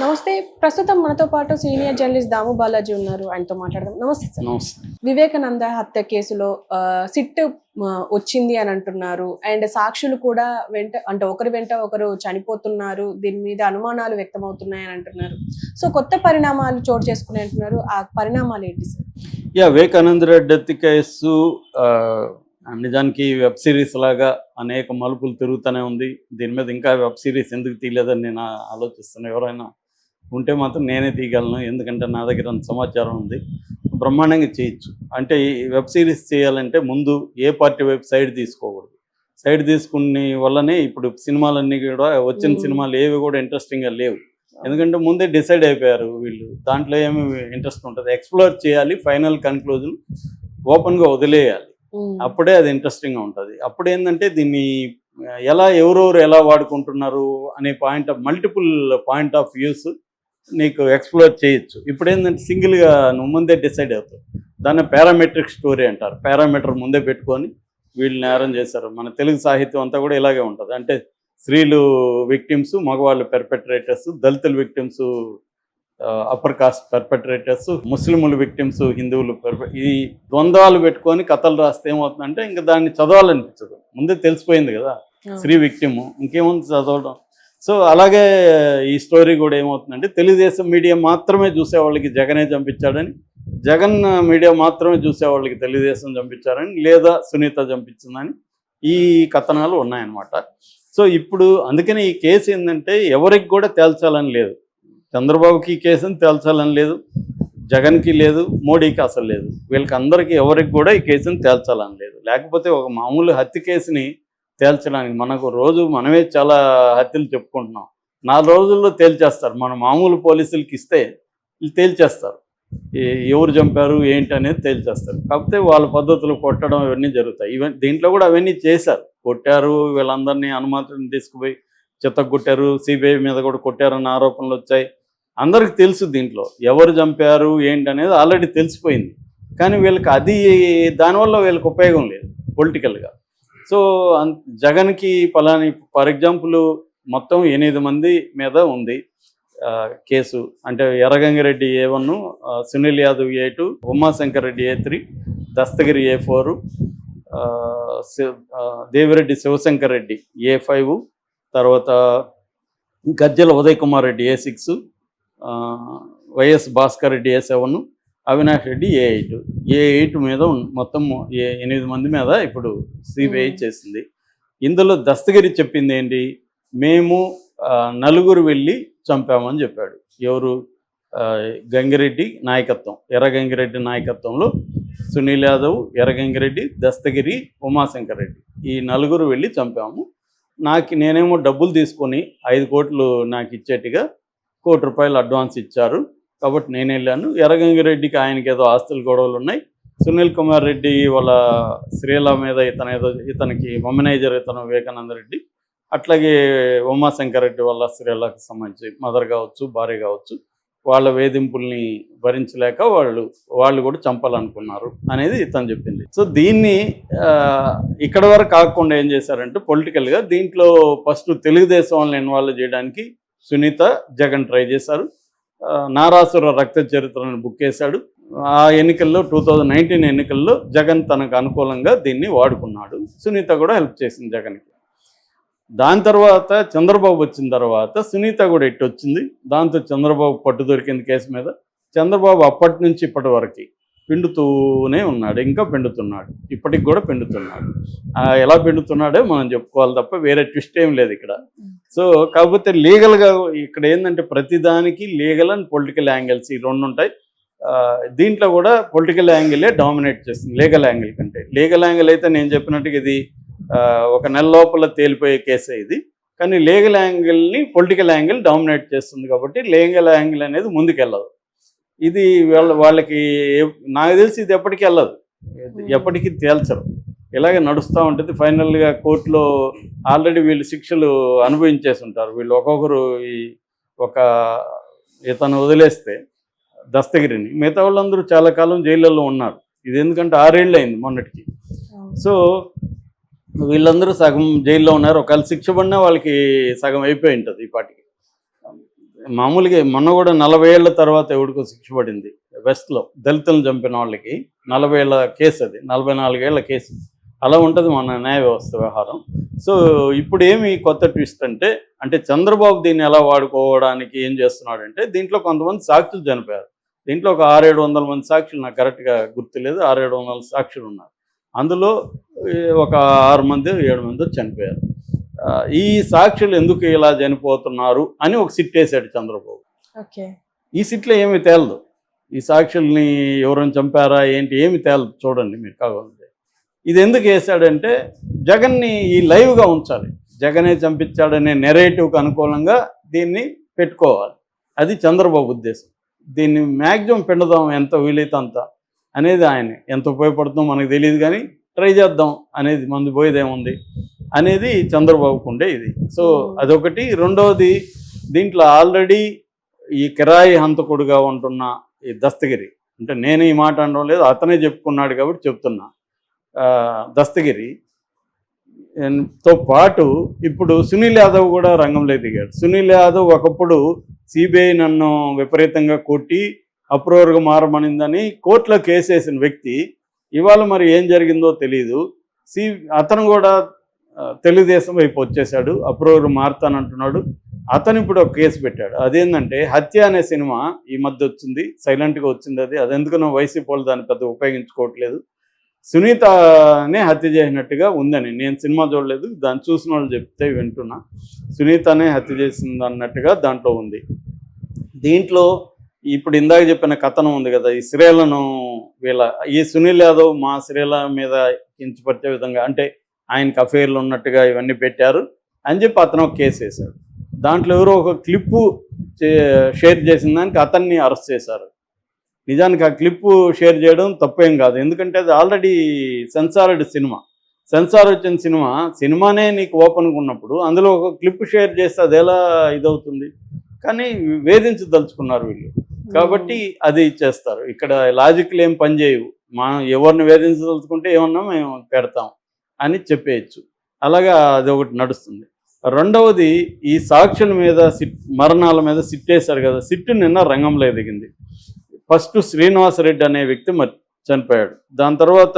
నమస్తే. ప్రస్తుతం మనతో పాటు సీనియర్ జర్నలిస్ట్ దాము బాలాజీ ఉన్నారు. ఆయనతో మాట్లాడదాం. నమస్తే సార్. నమస్తే. వివేకానంద హత్య కేసులో సిట్ వచ్చింది అని అంటున్నారు. అండ్ సాక్షులు కూడా ఒకరి వెంట ఒకరు చనిపోతున్నారు. దీని మీద అనుమానాలు వ్యక్తమవుతున్నాయి అని అంటున్నారు. సో కొత్త పరిణామాలు చోటు చేసుకుని అంటున్నారు. ఆ పరిణామాలు ఏంటి సార్? వివేకానంద రెడ్డి హత్య కేసు నిజానికి వెబ్ సిరీస్ లాగా అనేక మలుపులు తిరుగుతూనే ఉంది. దీని మీద ఇంకా వెబ్ సిరీస్ ఎందుకు తీయలేదని నేను ఆలోచిస్తున్నాను. ఎవరైనా ఉంటే మాత్రం నేనే తీయగలను, ఎందుకంటే నా దగ్గర అంత సమాచారం ఉంది. బ్రహ్మాండంగా చేయొచ్చు. అంటే ఈ వెబ్ సిరీస్ చేయాలంటే ముందు ఏ పార్టీ వైపు సైడ్ తీసుకోకూడదు. సైడ్ తీసుకునే వల్లనే ఇప్పుడు సినిమాలన్నీ కూడా వచ్చిన సినిమాలు ఏవి కూడా ఇంట్రెస్టింగ్గా లేవు. ఎందుకంటే ముందే డిసైడ్ అయిపోయారు వీళ్ళు. దాంట్లో ఏమి ఇంట్రెస్ట్ ఉంటుంది, ఎక్స్ప్లోర్ చేయాలి, ఫైనల్ కన్క్లూజన్ ఓపెన్గా వదిలేయాలి. అప్పుడే అది ఇంట్రెస్టింగ్గా ఉంటుంది. అప్పుడు ఏంటంటే దీన్ని ఎవరెవరు ఎలా వాడుకుంటున్నారు అనే మల్టిపుల్ పాయింట్ ఆఫ్ వ్యూస్ నీకు ఎక్స్ప్లోర్ చేయొచ్చు. ఇప్పుడు ఏంటంటే సింగిల్గా నువ్వు ముందే డిసైడ్ అవుతావు. దాన్ని పారామెట్రిక్ స్టోరీ అంటారు. పారామీటర్ ముందే పెట్టుకొని వీళ్ళు నేరం చేశారు. మన తెలుగు సాహిత్యం అంతా కూడా ఇలాగే ఉంటుంది. అంటే స్త్రీలు విక్టిమ్స్, మగవాళ్ళు పెర్పెట్రేటర్స్, దళితుల విక్టిమ్స్ అప్పర్ కాస్ట్ పెర్పెట్రేటర్స్, ముస్లింలు విక్టిమ్స్, హిందువులు ఈ ద్వంద్వాలు పెట్టుకొని కథలు రాస్తే ఏమవుతుందంటే ఇంకా దాన్ని చదవాలనిపించదు. ముందే తెలిసిపోయింది కదా స్త్రీ విక్టిమ్, ఇంకేముంది చదవడం. సో అలాగే ఈ స్టోరీ కూడా ఏమవుతుందంటే తెలుగుదేశం మీడియా మాత్రమే చూసేవాళ్ళకి జగనే చంపించాడని, జగన్ మీడియా మాత్రమే చూసేవాళ్ళకి తెలుగుదేశం చంపించారని, లేదా సునీత చంపించిందని ఈ కథనాలు ఉన్నాయన్నమాట. సో ఇప్పుడు అందుకని ఈ కేసు ఏంటంటే ఎవరికి కూడా తేల్చాలని లేదు. చంద్రబాబుకి ఈ కేసుని తేల్చాలని లేదు, జగన్కి లేదు, మోడీకి అసలు లేదు. వీళ్ళకి అందరికీ ఎవరికి కూడా ఈ కేసుని తేల్చాలని లేదు. లేకపోతే ఒక మామూలు హత్య కేసుని తేల్చడానికి మనమే చాలా హత్యలు చెప్పుకుంటున్నాం. 4 రోజుల్లో తేల్చేస్తారు. మన మామూలు పోలీసులకి ఇస్తే వీళ్ళు తేల్చేస్తారు, ఎవరు చంపారు ఏంటి అనేది తేల్చేస్తారు. కాకపోతే వాళ్ళ పద్ధతులు కొట్టడం ఇవన్నీ జరుగుతాయి. దీంట్లో కూడా అవన్నీ చేశారు, కొట్టారు, వీళ్ళందరినీ అనుమతిని తీసుకుపోయి చెత్తగొట్టారు, సిబిఐ మీద కూడా కొట్టారన్న ఆరోపణలు వచ్చాయి. అందరికి తెలుసు దీంట్లో ఎవరు చంపారు ఏంటి అనేది ఆల్రెడీ తెలిసిపోయింది. కానీ వీళ్ళకి దానివల్ల వీళ్ళకి ఉపయోగం లేదు పొలిటికల్గా. సో జగన్కి పలాని ఫర్ ఎగ్జాంపుల్ మొత్తం 8 మంది మీద ఉంది కేసు. అంటే Erra Gangi Reddy A1, Sunil Yadav A2, Umashankar Reddy A3, Dastagiri A4, Devireddy Shivshankar Reddy A5, తర్వాత Gajjala Uday Kumar Reddy A6, Y S Bhaskar Reddy A7, Avinash Reddy A8 మీద మొత్తం 8 మంది మీద ఇప్పుడు సిబిఐ చేసింది. ఇందులో దస్తగిరి చెప్పింది ఏంటి, మేము 4 వెళ్ళి చంపామని చెప్పాడు. ఎవరు? గంగిరెడ్డి నాయకత్వం, ఎర్రగంగిరెడ్డి నాయకత్వంలో సునీల్ యాదవ్, ఎర్రగంగిరెడ్డి, దస్తగిరి, ఉమాశంకర్ రెడ్డి ఈ 4 వెళ్ళి చంపాము. నేనేమో డబ్బులు తీసుకొని 5 కోట్లు నాకు ఇచ్చేట్టుగా ₹1 కోటి అడ్వాన్స్ ఇచ్చారు కాబట్టి నేను వెళ్ళాను. ఎర్రగంగిరెడ్డికి ఆయనకి ఏదో ఆస్తుల గొడవలు ఉన్నాయి. సునీల్ కుమార్ రెడ్డి వాళ్ళ శ్రీల మీద ఇతనికి వమనైజర్ వివేకానంద రెడ్డి, అట్లాగే ఉమాశంకర్ రెడ్డి వాళ్ళ శ్రీలకు సంబంధించి మదర్ కావచ్చు, భార్య కావచ్చు, వాళ్ళ వేధింపుల్ని భరించలేక వాళ్ళు కూడా చంపాలనుకున్నారు అనేది ఇతను చెప్పింది. సో దీన్ని ఇక్కడ వరకు కాకుండా ఏం చేశారంటే పొలిటికల్గా దీంట్లో ఫస్ట్ తెలుగుదేశం వాళ్ళని ఇన్వాల్వ్ చేయడానికి సునీత, జగన్ ట్రై చేశారు. నారాసుర రక్త చరిత్రను బుక్ చేశాడు. ఆ ఎన్నికల్లో 2019 ఎన్నికల్లో జగన్ తనకు అనుకూలంగా దీన్ని వాడుకున్నాడు. సునీత కూడా హెల్ప్ చేసింది జగన్కి. దాని తర్వాత చంద్రబాబు వచ్చిన తర్వాత సునీత కూడా వచ్చింది. దాంతో చంద్రబాబు పట్టు దొరికింది కేసు మీద. చంద్రబాబు అప్పటి నుంచి ఇప్పటి వరకు పిండుతూనే ఉన్నాడు, ఇంకా పిండుతున్నాడు, ఇప్పటికి కూడా పిండుతున్నాడు. ఎలా పిండుతున్నాడో మనం చెప్పుకోవాలి తప్ప వేరే ట్విస్ట్ ఏం లేదు ఇక్కడ. సో కాకపోతే లీగల్గా ఇక్కడ ఏంటంటే ప్రతిదానికి లీగల్ అండ్ పొలిటికల్ యాంగిల్స్ ఈ 2 ఉంటాయి. దీంట్లో కూడా పొలిటికల్ యాంగిలే డామినేట్ చేస్తుంది లీగల్ యాంగిల్ కంటే. లీగల్ యాంగిల్ అయితే నేను చెప్పినట్టుగా ఇది ఒక నెల లోపల తేలిపోయే కేసే ఇది. కానీ లీగల్ యాంగిల్ని పొలిటికల్ యాంగిల్ డామినేట్ చేస్తుంది కాబట్టి లీగల్ యాంగిల్ అనేది ముందుకెళ్ళదు. ఇది వాళ్ళకి నాకు తెలిసి ఇది ఎప్పటికీ వెళ్ళదు, ఎప్పటికీ తేల్చరు, ఇలాగే నడుస్తూ ఉంటుంది. ఫైనల్గా కోర్టులో ఆల్రెడీ వీళ్ళు శిక్షలు అనుభవించేసి ఉంటారు. వీళ్ళు ఒక్కొక్కరు ఇతను వదిలేస్తే దస్తగిరిని, మిగతా వాళ్ళందరూ చాలా కాలం జైళ్ళల్లో ఉన్నారు. ఇది ఎందుకంటే 6 ఏళ్ళు అయింది మొన్నటికి. సో వీళ్ళందరూ సగం జైల్లో ఉన్నారు. ఒకవేళ శిక్ష పడినా వాళ్ళకి సగం అయిపోయి ఉంటుంది ఈ పాటికి. మామూలుగా మొన్న కూడా 40 ఏళ్ల తర్వాత ఎవడికో శిక్ష పడింది వెస్ట్లో, దళితులను చంపిన వాళ్ళకి 40 ఏళ్ల కేసు, అది 44 ఏళ్ల కేసు. అలా ఉంటుంది మన న్యాయ వ్యవస్థ వ్యవహారం. సో ఇప్పుడు ఏమి కొత్త ట్విస్ట్ అంటే చంద్రబాబు దీన్ని ఎలా వాడుకోవడానికి ఏం చేస్తున్నాడంటే, దీంట్లో కొంతమంది సాక్షులు చనిపోయారు. దీంట్లో ఒక 600-700 మంది సాక్షులు, నాకు కరెక్ట్గా గుర్తులేదు, 600-700 సాక్షులు ఉన్నారు. అందులో ఒక 6 మంది 7 మంది చనిపోయారు. ఈ సాక్షులు ఎందుకు ఇలా చనిపోతున్నారు అని ఒక సిట్ వేసాడు చంద్రబాబు. ఓకే. ఈ సిట్లో ఏమీ తేలదు, ఈ సాక్షుల్ని ఎవరైనా చంపారా ఏంటి ఏమి తేలదు. చూడండి మీరు కావాలంటే. ఇది ఎందుకు వేసాడంటే జగన్ని ఈ లైవ్గా ఉంచాలి, జగనే చంపించాడనే నెరేటివ్కి అనుకూలంగా దీన్ని పెట్టుకోవాలి. అది చంద్రబాబు ఉద్దేశం. దీన్ని మ్యాక్సిమం పిండదాం ఎంత వీలైతే అంత అనేది ఆయన. ఎంత ఉపయోగపడుతుందో మనకు తెలియదు కానీ ట్రై చేద్దాం అనేది, మంది పోయేదేముంది అనేది చంద్రబాబుకు ఉండే ఇది. సో అదొకటి. రెండవది, దీంట్లో ఆల్రెడీ ఈ కిరాయి హంతకుడుగా ఉంటున్న ఈ దస్తగిరి, అంటే నేను ఈ మాట అనడం లేదు, అతనే చెప్పుకున్నాడు కాబట్టి చెప్తున్నా, దస్తగిరి తో పాటు ఇప్పుడు సునీల్ యాదవ్ కూడా రంగంలో దిగాడు. సునీల్ యాదవ్ ఒకప్పుడు సిబిఐ నన్ను విపరీతంగా కొట్టి అప్రూవర్గా మారమనిందని కోర్టులో కేసేసిన వ్యక్తి ఇవాళ మరి ఏం జరిగిందో తెలీదు. అతను కూడా తెలుగుదేశం వైపు వచ్చేసాడు, అప్రూవర్గా మారుతానంటున్నాడు. అతను ఇప్పుడు ఒక కేసు పెట్టాడు. అదేంటంటే హత్య అనే సినిమా ఈ మధ్య వచ్చింది, సైలెంట్గా వచ్చింది. అది ఎందుకనో వైసీపీ వాళ్ళు దాన్ని పెద్ద ఉపయోగించుకోవట్లేదు. సునీతనే హత్య చేసినట్టుగా ఉందని, నేను సినిమా చూడలేదు, దాన్ని చూసిన వాళ్ళు చెప్తే వింటున్నా. సునీతనే హత్య చేసింది అన్నట్టుగా దాంట్లో ఉంది. దీంట్లో ఇప్పుడు ఇందాక చెప్పిన కథనం ఉంది కదా, ఈ శ్రీలను ఈ సునీల్ యాదవ్ మా శ్రీల మీద కించపరిచే విధంగా, అంటే ఆయనకి అఫేర్లు ఉన్నట్టుగా ఇవన్నీ పెట్టారు అని చెప్పి అతను ఒక కేసు వేశాడు. దాంట్లో ఎవరో ఒక క్లిప్పు షేర్ చేసిన దానికి అతన్ని అరెస్ట్ చేశారు. నిజానికి ఆ క్లిప్పు షేర్ చేయడం తప్పేం కాదు, ఎందుకంటే అది ఆల్రెడీ సెన్సార్డ్ సినిమా. సెన్సార్ వచ్చిన సినిమానే నీకు ఓపెన్గా ఉన్నప్పుడు అందులో ఒక క్లిప్ షేర్ చేస్తే అది ఎలా ఇదవుతుంది? కానీ వేధించదలుచుకున్నారు వీళ్ళు కాబట్టి అది చేస్తారు. ఇక్కడ లాజిక్లు ఏం పనిచేయవు. మనం ఎవరిని వేధించదలుచుకుంటే ఏమన్నా మేము పెడతాం అని చెప్పేయచ్చు. అలాగా అది ఒకటి నడుస్తుంది. రెండవది, ఈ సాక్షుల మీద మరణాల మీద సిట్టేశారు కదా, సిట్టు నిన్న రంగంలో ఎదిగింది. ఫస్ట్ శ్రీనివాసరెడ్డి అనే వ్యక్తి చనిపోయాడు. దాని తర్వాత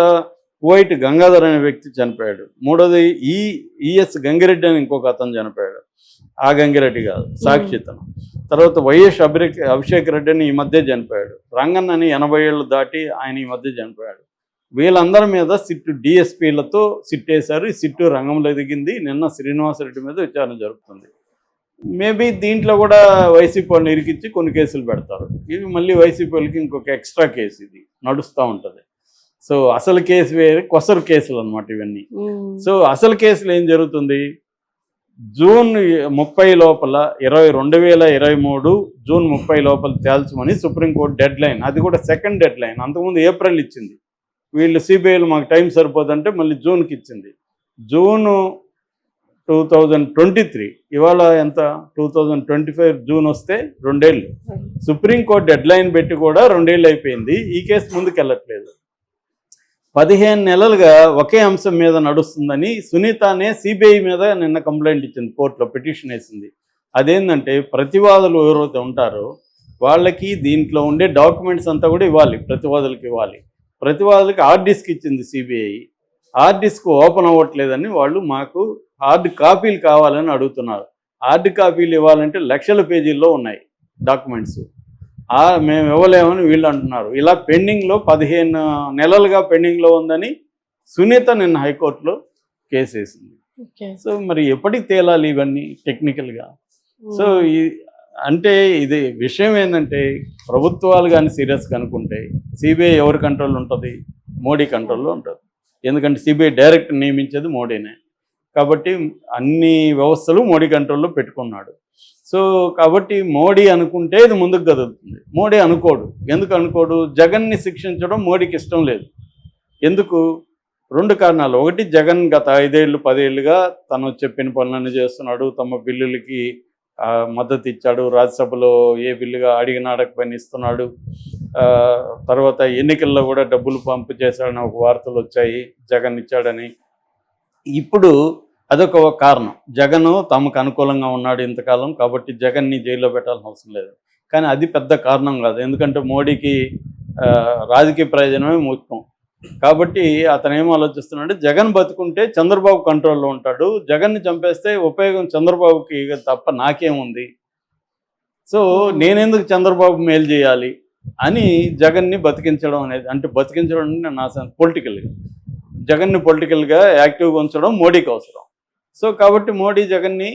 వైట్ గంగాధర్ అనే వ్యక్తి చనిపోయాడు. మూడోది ఈఎస్ గంగిరెడ్డి అని ఇంకొక అతను చనిపోయాడు. ఆ గంగిరెడ్డి కాదు, సాక్షితను. తర్వాత వైఎస్ అభిషేక్ రెడ్డి అని ఈ మధ్య చనిపోయాడు. రంగన్ అని 80 ఏళ్ళు దాటి ఆయన ఈ మధ్య చనిపోయాడు. వీళ్ళందరి మీద సిట్టు డిఎస్పీలతో సిట్టేశారు. ఈ సిట్టు రంగంలో ఎదిగింది. నిన్న శ్రీనివాసరెడ్డి మీద విచారణ జరుగుతుంది. మేబీ దీంట్లో కూడా వైసీపీ వాళ్ళని ఇరికిచ్చి కొన్ని కేసులు పెడతారు. ఇవి మళ్ళీ వైసీపీ వాళ్ళకి ఇంకొక ఎక్స్ట్రా కేసు ఇది నడుస్తూ ఉంటుంది. సో అసలు కేసు వేరే, కొసరు కేసులు అనమాట ఇవన్నీ. సో అసలు కేసులు ఏం జరుగుతుంది? జూన్ 30 లోపల 2023 జూన్ 30 లోపల తేల్చమని సుప్రీంకోర్టు డెడ్ లైన్. అది కూడా సెకండ్ డెడ్ లైన్. అంతకుముందు ఏప్రిల్ ఇచ్చింది. వీళ్ళు సిబిఐలు మాకు టైం సరిపోదంటే మళ్ళీ జూన్కి ఇచ్చింది. జూను 2023, ఇవాళ ఎంత 2025 జూన్ వస్తే 2 ఏళ్ళు. సుప్రీంకోర్టు డెడ్ లైన్ పెట్టి కూడా 2 ఏళ్ళు అయిపోయింది. ఈ కేసు ముందుకు వెళ్ళట్లేదు. 15 నెలలుగా ఒకే అంశం మీద నడుస్తుందని సునీతనే సిబిఐ మీద నిన్న కంప్లైంట్ ఇచ్చింది, కోర్టులో పిటిషన్ వేసింది. అదేంటంటే ప్రతివాదులు ఎవరైతే ఉంటారో వాళ్ళకి దీంట్లో ఉండే డాక్యుమెంట్స్ అంతా కూడా ఇవ్వాలి, ప్రతివాదులకు ఇవ్వాలి. ప్రతివాదులకి హార్డ్ డిస్క్ ఇచ్చింది సిబిఐ. హార్డ్ డిస్క్ ఓపెన్ అవ్వట్లేదని వాళ్ళు మాకు హార్డ్ కాపీలు కావాలని అడుగుతున్నారు. హార్డ్ కాపీలు ఇవ్వాలంటే లక్షల పేజీల్లో ఉన్నాయి డాక్యుమెంట్స్. మేము ఇవ్వలేమని వీళ్ళు అంటున్నారు. ఇలా పెండింగ్లో 15 నెలలుగా పెండింగ్లో ఉందని సునీత నిన్న హైకోర్టులో కేసు వేసింది. సో మరి ఎప్పటికి తేలాలి ఇవన్నీ టెక్నికల్గా? సో అంటే ఇది విషయం ఏంటంటే, ప్రభుత్వాలు కానీ సీరియస్గా అనుకుంటే సిబిఐ ఎవరి కంట్రోల్ ఉంటుంది? మోడీ కంట్రోల్లో ఉంటుంది. ఎందుకంటే సిబిఐ డైరెక్ట్ నియమించేది మోడీనే కాబట్టి అన్ని వ్యవస్థలు మోడీ కంట్రోల్లో పెట్టుకున్నాడు. సో కాబట్టి మోడీ అనుకుంటే ఇది ముందుకు కదులుతుంది. మోడీ అనుకోడు. ఎందుకు అనుకోడు? జగన్ని శిక్షించడం మోడీకి ఇష్టం లేదు. ఎందుకు? 2 కారణాలు. ఒకటి, జగన్ గత 5 ఏళ్ళు 10 ఏళ్ళుగా తను చెప్పిన పనులన్నీ చేస్తున్నాడు. తమ బిల్లులకి మద్దతు ఇచ్చాడు. రాజ్యసభలో ఏ బిల్లుగా అడిగిన అడగపైన ఇస్తున్నాడు. తర్వాత ఎన్నికల్లో కూడా డబ్బులు పంపు చేశాడని ఒక వార్తలు వచ్చాయి, జగన్ ఇచ్చాడని. ఇప్పుడు అదొక కారణం. జగన్ తమకు అనుకూలంగా ఉన్నాడు ఇంతకాలం, కాబట్టి జగన్ని జైల్లో పెట్టాల్సిన అవసరం లేదు. కానీ అది పెద్ద కారణం కాదు. ఎందుకంటే మోడీకి రాజకీయ ప్రయోజనమే ముఖ్యం. కాబట్టి అతను ఏం ఆలోచిస్తున్నాడంటే జగన్ బతుకుంటే చంద్రబాబు కంట్రోల్లో ఉంటాడు, జగన్ని చంపేస్తే ఉపయోగం చంద్రబాబుకి తప్ప నాకేముంది, సో నేనెందుకు చంద్రబాబు మేలు చేయాలి అని జగన్ని బతికించడం అనేది, అంటే బతికించడం అంటే నా పొలిటికల్గా జగన్ని పొలిటికల్గా యాక్టివ్గా ఉంచడం మోడీకి అవసరం. సో కాబట్టి మోడీ జగన్ని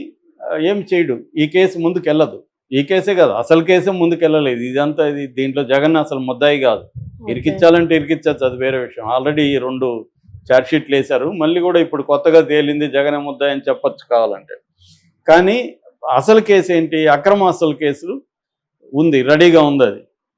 ఏం చేయడు. ఈ కేసు ముందుకు వెళ్ళదు. ఈ కేసే కాదు, అసలు కేసే ముందుకు వెళ్ళలేదు. ఇదంతా దీంట్లో జగన్ అసలు ముద్దాయి కాదు. ఇరికిచ్చాలంటే ఇరికిచ్చచ్చు, అది వేరే విషయం. ఆల్రెడీ 2 ఛార్జ్షీట్లు వేశారు. మళ్ళీ కూడా ఇప్పుడు కొత్తగా తేలింది జగనే ముద్దాయి అని చెప్పచ్చు కావాలంటే. కానీ అసలు కేసు ఏంటి? అక్రమ అసలు కేసు ఉంది, రెడీగా ఉంది. అది